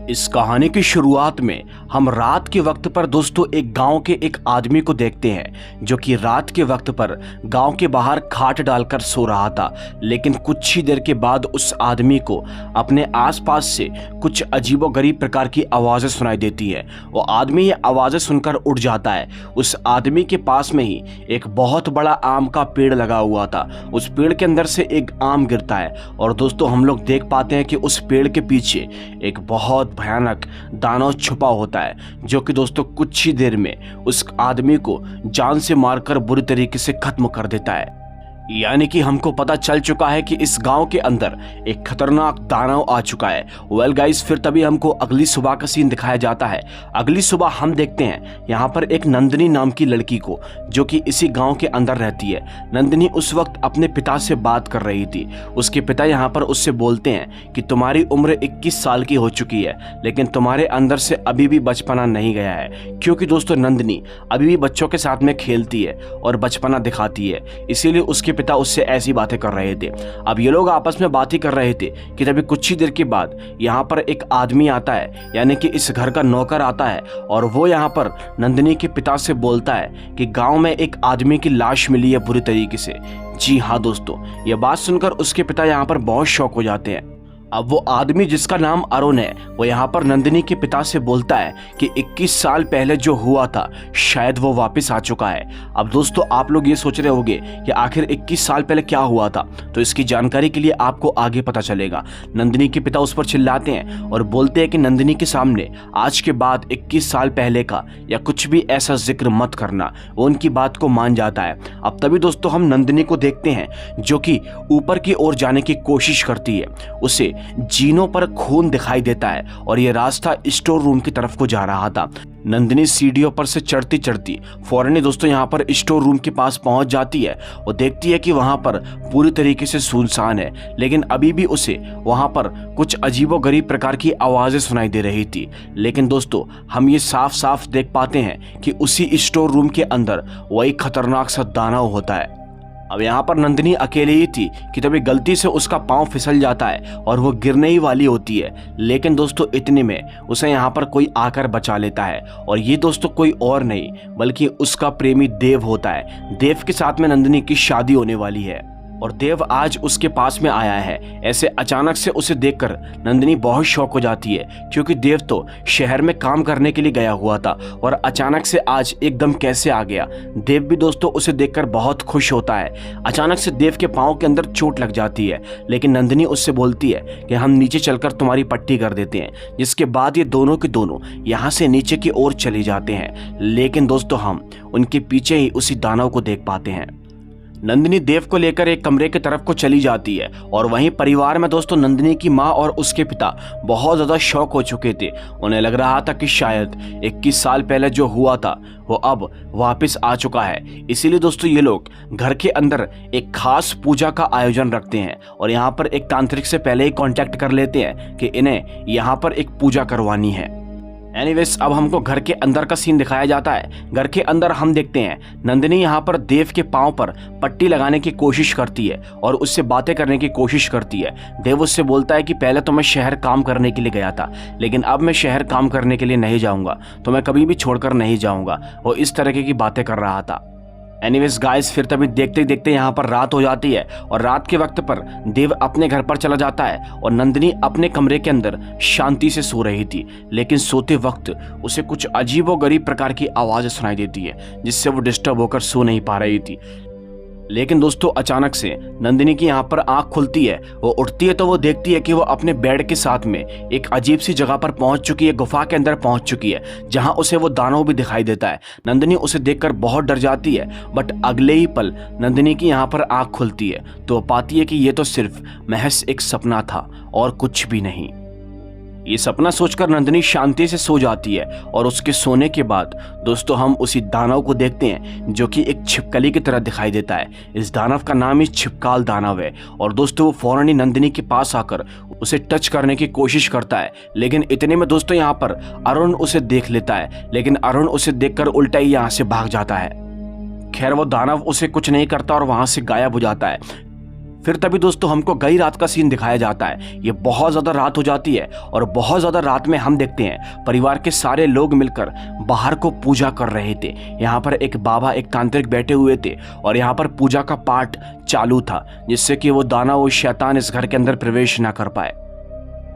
इस कहानी की शुरुआत में हम रात के वक्त पर दोस्तों एक गांव के एक आदमी को देखते हैं जो कि रात के वक्त पर गांव के बाहर खाट डालकर सो रहा था। लेकिन कुछ ही देर के बाद उस आदमी को अपने आसपास से कुछ अजीबोगरीब प्रकार की आवाज़ें सुनाई देती है। वो आदमी ये आवाज़ें सुनकर उठ जाता है। उस आदमी के पास में ही एक बहुत बड़ा आम का पेड़ लगा हुआ था। उस पेड़ के अंदर से एक आम गिरता है और दोस्तों हम लोग देख पाते हैं कि उस पेड़ के पीछे एक बहुत भयानक दानव छुपा होता है, जो कि दोस्तों कुछ ही देर में उस आदमी को जान से मारकर बुरी तरीके से खत्म कर देता है। यानी कि हमको पता चल चुका है कि इस गांव के अंदर एक खतरनाक दानव आ चुका है। वेल गाइस, फिर तभी हमको अगली सुबह का सीन दिखाया जाता है। अगली सुबह हम देखते हैं यहाँ पर एक नंदिनी नाम की लड़की को, जो कि इसी गांव के अंदर रहती है। नंदिनी उस वक्त अपने पिता से बात कर रही थी। उसके पिता यहाँ पर उससे बोलते हैं कि तुम्हारी उम्र 21 साल की हो चुकी है, लेकिन तुम्हारे अंदर से अभी भी बचपना नहीं गया है। क्योंकि दोस्तों नंदिनी अभी भी बच्चों के साथ में खेलती है और बचपना दिखाती है, इसीलिए उसके पिता उससे ऐसी बातें कर रहे थे। अब ये लोग आपस में बात ही कर रहे थे कि तभी कुछ ही देर के बाद यहाँ पर एक आदमी आता है, यानी कि इस घर का नौकर आता है और वो यहाँ पर नंदिनी के पिता से बोलता है कि गांव में एक आदमी की लाश मिली है बुरी तरीके से। जी हाँ दोस्तों, ये बात सुनकर उसके पिता यहाँ पर बहुत शॉक हो जाते हैं। अब वो आदमी जिसका नाम अरुण है, वो यहाँ पर नंदिनी के पिता से बोलता है कि 21 साल पहले जो हुआ था शायद वो वापस आ चुका है। अब दोस्तों आप लोग ये सोच रहे होंगे कि आखिर 21 साल पहले क्या हुआ था, तो इसकी जानकारी के लिए आपको आगे पता चलेगा। नंदिनी के पिता उस पर चिल्लाते हैं और बोलते हैं कि नंदिनी के सामने आज के बाद 21 साल पहले का या कुछ भी ऐसा जिक्र मत करना। वो उनकी बात को मान जाता है। अब तभी दोस्तों हम नंदिनी को देखते हैं जो कि ऊपर की ओर जाने की कोशिश करती है। उसे जीनों पर खून दिखाई देता है और यह रास्ता स्टोर रूम की तरफ को जा रहा था। नंदिनी सीढ़ियों पर से चढ़ती चढ़ती फौरन दोस्तों यहाँ पर स्टोर रूम के पास पहुंच जाती है और देखती है कि वहां पर पूरी तरीके से सुनसान है, लेकिन अभी भी उसे वहां पर कुछ अजीबोगरीब प्रकार की आवाजें सुनाई दे रही थी। लेकिन दोस्तों हम ये साफ साफ देख पाते हैं कि उसी स्टोर रूम के अंदर वही खतरनाक सा दानव होता है। अब यहाँ पर नंदिनी अकेले ही थी कि तभी गलती से उसका पांव फिसल जाता है और वो गिरने ही वाली होती है। लेकिन दोस्तों इतने में उसे यहाँ पर कोई आकर बचा लेता है और ये दोस्तों कोई और नहीं बल्कि उसका प्रेमी देव होता है। देव के साथ में नंदिनी की शादी होने वाली है और देव आज उसके पास में आया है। ऐसे अचानक से उसे देखकर नंदिनी बहुत शॉक हो जाती है, क्योंकि देव तो शहर में काम करने के लिए गया हुआ था और अचानक से आज एकदम कैसे आ गया। देव भी दोस्तों उसे देखकर बहुत खुश होता है। अचानक से देव के पाँव के अंदर चोट लग जाती है, लेकिन नंदिनी उससे बोलती है कि हम नीचे चलकर तुम्हारी पट्टी कर देते हैं। जिसके बाद ये दोनों के दोनों यहाँ से नीचे की ओर चले जाते हैं। लेकिन दोस्तों हम उनके पीछे ही उसी दानव को देख पाते हैं। नंदिनी देव को लेकर एक कमरे की तरफ को चली जाती है और वहीं परिवार में दोस्तों नंदिनी की माँ और उसके पिता बहुत ज़्यादा शॉक हो चुके थे। उन्हें लग रहा था कि शायद 21 साल पहले जो हुआ था वो अब वापस आ चुका है। इसीलिए दोस्तों ये लोग घर के अंदर एक खास पूजा का आयोजन रखते हैं और यहाँ पर एक तांत्रिक से पहले ही कांटेक्ट कर लेते हैं कि इन्हें यहाँ पर एक पूजा करवानी है। एनीवेज अब हमको घर के अंदर का सीन दिखाया जाता है। घर के अंदर हम देखते हैं नंदिनी यहाँ पर देव के पांव पर पट्टी लगाने की कोशिश करती है और उससे बातें करने की कोशिश करती है। देव उससे बोलता है कि पहले तो मैं शहर काम करने के लिए गया था, लेकिन अब मैं शहर काम करने के लिए नहीं जाऊँगा, तो मैं कभी भी छोड़कर नहीं जाऊँगा। वो इस तरीके की बातें कर रहा था। एनीवेज गाइस, फिर तभी देखते ही देखते यहाँ पर रात हो जाती है और रात के वक्त पर देव अपने घर पर चला जाता है और नंदिनी अपने कमरे के अंदर शांति से सो रही थी। लेकिन सोते वक्त उसे कुछ अजीबोगरीब प्रकार की आवाज़ें सुनाई देती है, जिससे वो डिस्टर्ब होकर सो नहीं पा रही थी। लेकिन दोस्तों अचानक से नंदिनी की यहाँ पर आंख खुलती है। वो उठती है तो वो देखती है कि वो अपने बेड के साथ में एक अजीब सी जगह पर पहुंच चुकी है, गुफा के अंदर पहुंच चुकी है, जहां उसे वो दानव भी दिखाई देता है। नंदिनी उसे देखकर बहुत डर जाती है, बट अगले ही पल नंदिनी की यहाँ पर आंख खुलती है तो वो पाती है कि ये तो सिर्फ महज एक सपना था और कुछ भी नहीं। ये सपना सोचकर नंदिनी शांति से सो जाती है और उसके सोने के बाद दोस्तों हम उसी दानव को देखते हैं जो कि एक छिपकली की तरह दिखाई देता है। इस दानव का नाम ही छिपकाल दानव है और दोस्तों वो फौरन ही नंदिनी के पास आकर उसे टच करने की कोशिश करता है। लेकिन इतने में दोस्तों यहाँ पर अरुण उसे देख लेता है, लेकिन अरुण उसे देखकर उल्टा ही यहाँ से भाग जाता है। खैर वो दानव उसे कुछ नहीं करता और वहां से गायब हो जाता है। फिर तभी दोस्तों हमको गई रात का सीन दिखाया जाता है। ये बहुत ज़्यादा रात हो जाती है और बहुत ज़्यादा रात में हम देखते हैं परिवार के सारे लोग मिलकर बाहर को पूजा कर रहे थे। यहाँ पर एक बाबा, एक तांत्रिक बैठे हुए थे और यहाँ पर पूजा का पाठ चालू था, जिससे कि वो दानव, शैतान इस घर के अंदर प्रवेश ना कर पाए।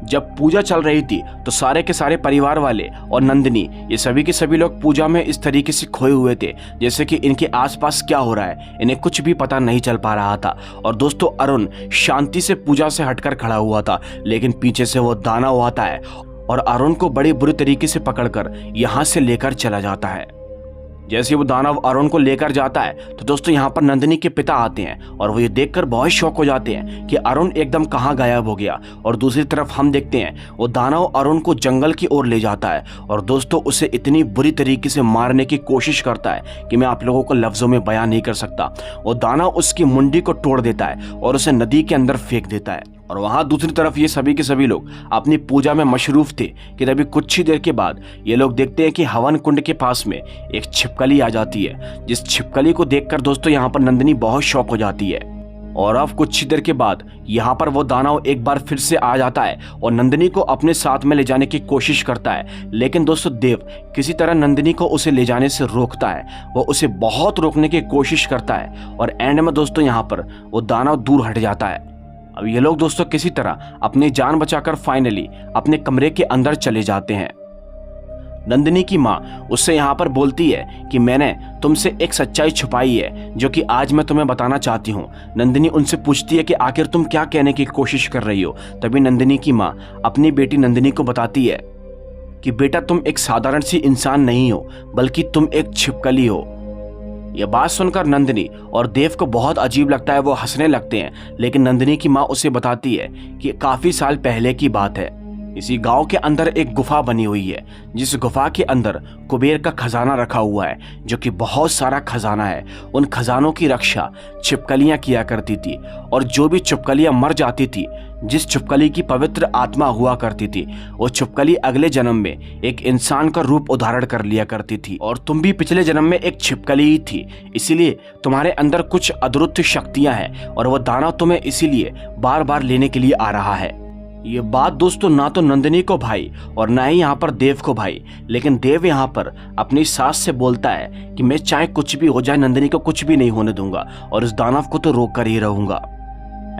जब पूजा चल रही थी तो सारे के सारे परिवार वाले और नंदिनी, ये सभी के सभी लोग पूजा में इस तरीके से खोए हुए थे जैसे कि इनके आसपास क्या हो रहा है इन्हें कुछ भी पता नहीं चल पा रहा था। और दोस्तों अरुण शांति से पूजा से हटकर खड़ा हुआ था, लेकिन पीछे से वो दानव आता है और अरुण को बड़ी बुरी तरीके से पकड़कर यहाँ से लेकर चला जाता है। जैसे वो दानव अरुण को लेकर जाता है तो दोस्तों यहाँ पर नंदिनी के पिता आते हैं और वो ये देखकर बहुत शौक हो जाते हैं कि अरुण एकदम कहाँ गायब हो गया। और दूसरी तरफ हम देखते हैं वो दानव अरुण को जंगल की ओर ले जाता है और दोस्तों उसे इतनी बुरी तरीके से मारने की कोशिश करता है कि मैं आप लोगों को लफ्जों में बयान नहीं कर सकता। वो दानव उसकी मुंडी को तोड़ देता है और उसे नदी के अंदर फेंक देता है। और वहां दूसरी तरफ ये सभी के सभी लोग अपनी पूजा में मशरूफ थे कि तभी कुछ ही देर के बाद ये लोग देखते हैं कि हवन कुंड के पास में एक छिपकली आ जाती है, जिस छिपकली को देखकर दोस्तों यहाँ पर नंदिनी बहुत शौक हो जाती है। और अब कुछ ही देर के बाद यहाँ पर वो दानव एक बार फिर से आ जाता है और नंदिनी को अपने साथ में ले जाने की कोशिश करता है, लेकिन दोस्तों देव किसी तरह नंदिनी को उसे ले जाने से रोकता है। वो उसे बहुत रोकने की कोशिश करता है और एंड में दोस्तों यहाँ पर वो दानव दूर हट जाता है। अब ये लोग दोस्तों किसी तरह अपनी जान बचाकर फाइनली अपने कमरे के अंदर चले जाते हैं। नंदिनी की माँ उससे यहाँ पर बोलती है कि मैंने तुमसे एक सच्चाई छुपाई है जो कि आज मैं तुम्हें बताना चाहती हूँ। नंदिनी उनसे पूछती है कि आखिर तुम क्या कहने की कोशिश कर रही हो। तभी नंदिनी की माँ अपनी बेटी नंदिनी को बताती है कि बेटा तुम एक साधारण सी इंसान नहीं हो, बल्कि तुम एक छिपकली हो। यह बात सुनकर नंदिनी और देव को बहुत अजीब लगता है, वो हंसने लगते हैं। लेकिन नंदिनी की माँ उसे बताती है कि काफी साल पहले की बात है, इसी गांव के अंदर एक गुफा बनी हुई है, जिस गुफा के अंदर कुबेर का खजाना रखा हुआ है, जो कि बहुत सारा खजाना है। उन खजानों की रक्षा छिपकलियां किया करती थी और जो भी छिपकलियां मर जाती थी, जिस छिपकली की पवित्र आत्मा हुआ करती थी, वो छिपकली अगले जन्म में एक इंसान का रूप उधारण कर लिया करती थी। और तुम भी पिछले जन्म में एक छिपकली ही थी, इसीलिए तुम्हारे अंदर कुछ अद्भुत शक्तियां हैं और वो दानव तुम्हें इसीलिए बार बार लेने के लिए आ रहा है। ये बात दोस्तों ना तो नंदिनी को भाई और ना ही यहाँ पर देव को भाई, लेकिन देव यहाँ पर अपनी सास से बोलता है कि मैं चाहे कुछ भी हो जाए नंदिनी को कुछ भी नहीं होने दूंगा और इस दानव को तो रोक कर ही रहूंगा।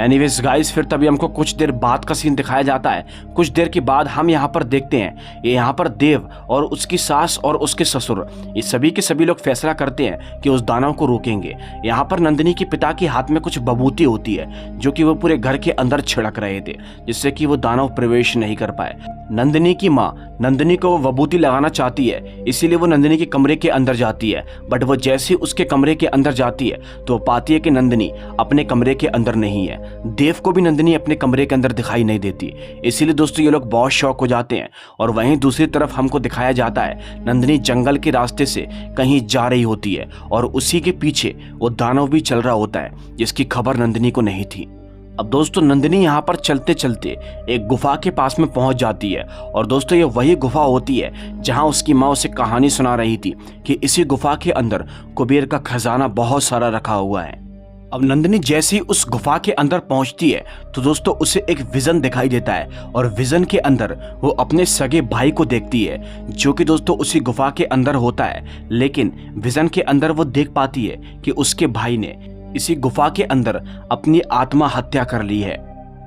एनीवेज गाइस, फिर तभी हमको कुछ देर बाद का सीन दिखाया जाता है। कुछ देर के बाद हम यहाँ पर देखते हैं ये यहाँ पर देव और उसकी सास और उसके ससुर, ये सभी के सभी लोग फैसला करते हैं कि उस दानव को रोकेंगे। यहाँ पर नंदिनी के पिता के हाथ में कुछ बबूती होती है जो कि वो पूरे घर के अंदर छिड़क रहे थे, जिससे कि वो दानव प्रवेश नहीं कर पाए। नंदिनी की माँ नंदिनी को वो विभूति लगाना चाहती है, इसीलिए वो नंदिनी के कमरे के अंदर जाती है। बट वो जैसे उसके कमरे के अंदर जाती है तो वो पाती है कि नंदिनी अपने कमरे के अंदर नहीं है। देव को भी नंदिनी अपने कमरे के अंदर दिखाई नहीं देती, इसीलिए दोस्तों ये लोग बहुत शौक हो जाते हैं। और वहीं दूसरी तरफ हमको दिखाया जाता है नंदिनी जंगल के रास्ते से कहीं जा रही होती है और उसी के पीछे वो दानव भी चल रहा होता है, जिसकी खबर नंदिनी को नहीं थी। अब दोस्तों नंदिनी यहाँ पर चलते चलते एक गुफा के पास में पहुंच जाती है और दोस्तों ये वही गुफा होती है जहां उसकी माँ उसे कहानी सुना रही थी कि इसी गुफा के अंदर कुबेर का खजाना बहुत सारा रखा हुआ है। अब नंदिनी जैसे ही उस गुफा के अंदर पहुंचती है तो दोस्तों उसे एक विजन दिखाई देता है और विजन के अंदर वो अपने सगे भाई को देखती है, जो कि दोस्तों उसी गुफा के अंदर होता है। लेकिन विजन के अंदर वो देख पाती है कि उसके भाई ने इसी गुफा के अंदर अपनी आत्मा हत्या कर ली है।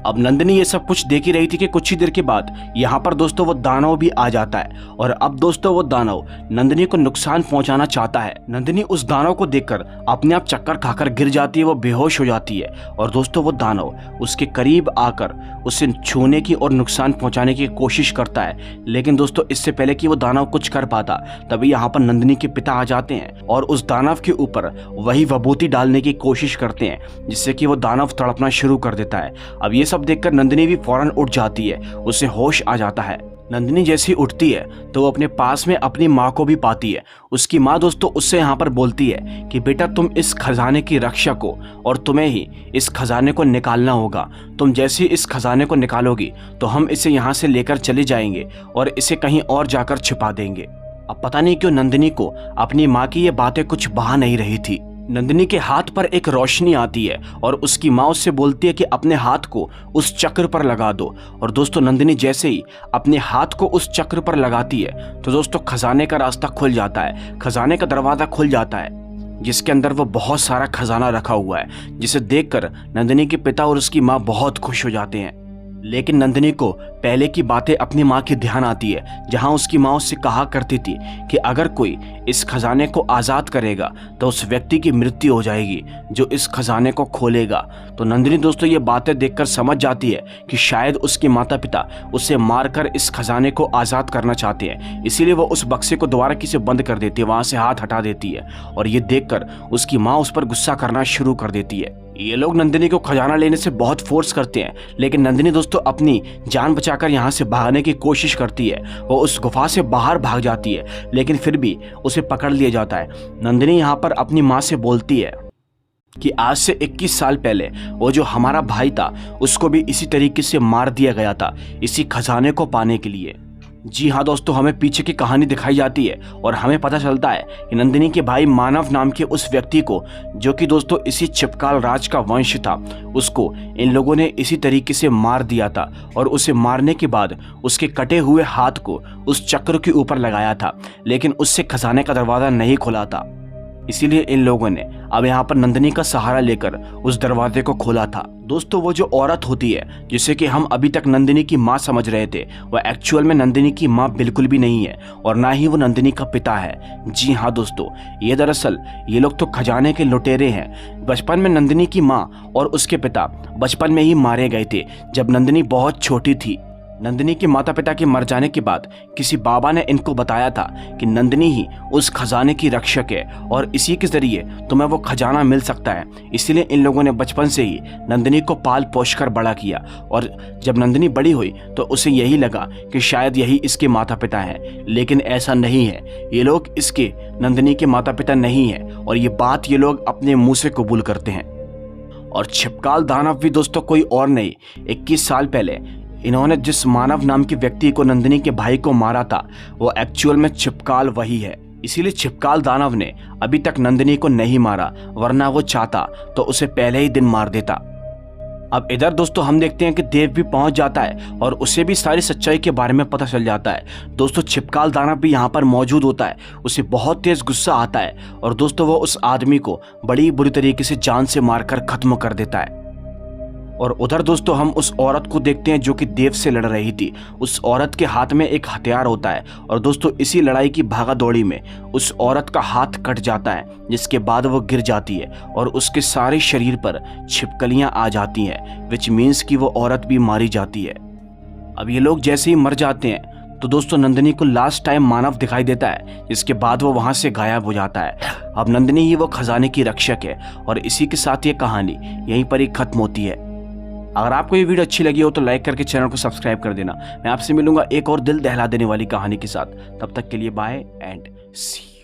अब नंदिनी ये सब कुछ देख ही रही थी कि कुछ ही देर के बाद यहाँ पर दोस्तों वो दानव भी आ जाता है और अब दोस्तों वो दानव नंदिनी को नुकसान पहुंचाना चाहता है। नंदिनी उस दानव को देखकर अपने आप चक्कर खाकर गिर जाती है, वो बेहोश हो जाती है और दोस्तों वो दानव उसके करीब आकर उसे छूने की और नुकसान पहुंचाने की कोशिश करता है। लेकिन दोस्तों इससे पहले कि वो दानव कुछ कर पाता तभी यहाँ पर नंदिनी के पिता आ जाते हैं और उस दानव के ऊपर वही विभूति डालने की कोशिश करते हैं, जिससे कि वो दानव तड़पना शुरू कर देता है। अब ये सब देखकर नंदिनी भी फौरन उठ जाती है, उसे होश आ जाता है। नंदिनी जैसी उठती है तो वो अपने पास में अपनी माँ को भी पाती है। उसकी माँ दोस्तों उससे यहाँ पर बोलती है कि बेटा तुम इस खजाने की रक्षा को और तुम्हें ही इस खजाने को निकालना होगा। तुम जैसे ही इस खजाने को निकालोगी तो हम इसे यहाँ से लेकर चले जाएंगे और इसे कहीं और जाकर छिपा देंगे। अब पता नहीं क्यों नंदिनी को अपनी माँ की ये बातें कुछ भा नहीं रही थी। नंदिनी के हाथ पर एक रोशनी आती है और उसकी माँ उससे बोलती है कि अपने हाथ को उस चक्र पर लगा दो। और दोस्तों नंदिनी जैसे ही अपने हाथ को उस चक्र पर लगाती है तो दोस्तों खजाने का रास्ता खुल जाता है, खजाने का दरवाजा खुल जाता है जिसके अंदर वो बहुत सारा खजाना रखा हुआ है, जिसे देखकर नंदिनी के पिता और उसकी माँ बहुत खुश हो जाते हैं। लेकिन नंदिनी को पहले की बातें अपनी माँ की ध्यान आती है, जहां उसकी माँ उससे कहा करती थी कि अगर कोई इस खजाने को आज़ाद करेगा तो उस व्यक्ति की मृत्यु हो जाएगी जो इस खजाने को खोलेगा। तो नंदिनी दोस्तों ये बातें देखकर समझ जाती है कि शायद उसके माता पिता उसे मारकर इस खजाने को आज़ाद करना चाहते हैं, इसीलिए वो उस बक्से को दोबारा किसी बंद कर देती है, वहाँ से हाथ हटा देती है। और ये देखकर उसकी माँ उस पर गुस्सा करना शुरू कर देती है। ये लोग नंदिनी को खजाना लेने से बहुत फोर्स करते हैं, लेकिन नंदिनी दोस्तों अपनी जान बचाकर यहाँ से भागने की कोशिश करती है। वो उस गुफा से बाहर भाग जाती है, लेकिन फिर भी उसे पकड़ लिया जाता है। नंदिनी यहाँ पर अपनी माँ से बोलती है कि आज से 21 साल पहले वो जो हमारा भाई था उसको भी इसी तरीके से मार दिया गया था, इसी खजाने को पाने के लिए। जी हाँ दोस्तों, हमें पीछे की कहानी दिखाई जाती है और हमें पता चलता है कि नंदिनी के भाई मानव नाम के उस व्यक्ति को, जो कि दोस्तों इसी छिपकाल राज का वंश था, उसको इन लोगों ने इसी तरीके से मार दिया था। और उसे मारने के बाद उसके कटे हुए हाथ को उस चक्र के ऊपर लगाया था, लेकिन उससे खजाने का दरवाज़ा नहीं खुला था। इसीलिए इन लोगों ने अब यहाँ पर नंदिनी का सहारा लेकर उस दरवाजे को खोला था। दोस्तों वो जो औरत होती है जिसे कि हम अभी तक नंदिनी की माँ समझ रहे थे, वह एक्चुअल में नंदिनी की माँ बिल्कुल भी नहीं है और ना ही वो नंदिनी का पिता है। जी हाँ दोस्तों, ये दरअसल ये लोग तो खजाने के लुटेरे हैं। बचपन में नंदिनी की माँ और उसके पिता बचपन में ही मारे गए थे जब नंदिनी बहुत छोटी थी। नंदिनी के माता पिता के मर जाने के बाद किसी बाबा ने इनको बताया था कि नंदिनी ही उस खजाने की रक्षक है और इसी के जरिए तुम्हें वो खजाना मिल सकता है। इसलिए इन लोगों ने बचपन से ही नंदिनी को पाल पोष कर बड़ा किया और जब नंदिनी बड़ी हुई तो उसे यही लगा कि शायद यही इसके माता पिता हैं, लेकिन ऐसा नहीं है। ये लोग इसके नंदिनी के माता पिता नहीं है और ये बात ये लोग अपने मुँह से कबूल करते हैं। और छिपकाल दानव भी दोस्तों कोई और नहीं, 21 साल पहले इन्होंने जिस मानव नाम के व्यक्ति को नंदिनी के भाई को मारा था वो एक्चुअल में छिपकाल वही है। इसीलिए छिपकाल दानव ने अभी तक नंदिनी को नहीं मारा, वरना वो चाहता तो उसे पहले ही दिन मार देता। अब इधर दोस्तों हम देखते हैं कि देव भी पहुंच जाता है और उसे भी सारी सच्चाई के बारे में पता चल जाता है। दोस्तों छिपकाल दानव भी यहाँ पर मौजूद होता है, उसे बहुत तेज गुस्सा आता है और दोस्तों वो उस आदमी को बड़ी बुरी तरीके से जान से मारकर खत्म कर देता है। और उधर दोस्तों हम उस औरत को देखते हैं जो कि देव से लड़ रही थी। उस औरत के हाथ में एक हथियार होता है और दोस्तों इसी लड़ाई की भागा दौड़ी में उस औरत का हाथ कट जाता है, जिसके बाद वो गिर जाती है और उसके सारे शरीर पर छिपकलियां आ जाती हैं, विच मीन्स कि वो औरत भी मारी जाती है। अब ये लोग जैसे ही मर जाते हैं तो दोस्तों नंदिनी को लास्ट टाइम मानव दिखाई देता है, जिसके बाद वो वहां से गायब हो जाता है। अब नंदिनी ही वो खजाने की रक्षक है और इसी के साथ ये कहानी यहीं पर ही खत्म होती है। अगर आपको ये वीडियो अच्छी लगी हो तो लाइक करके चैनल को सब्सक्राइब कर देना। मैं आपसे मिलूंगा एक और दिल दहला देने वाली कहानी के साथ। तब तक के लिए बाय एंड सी।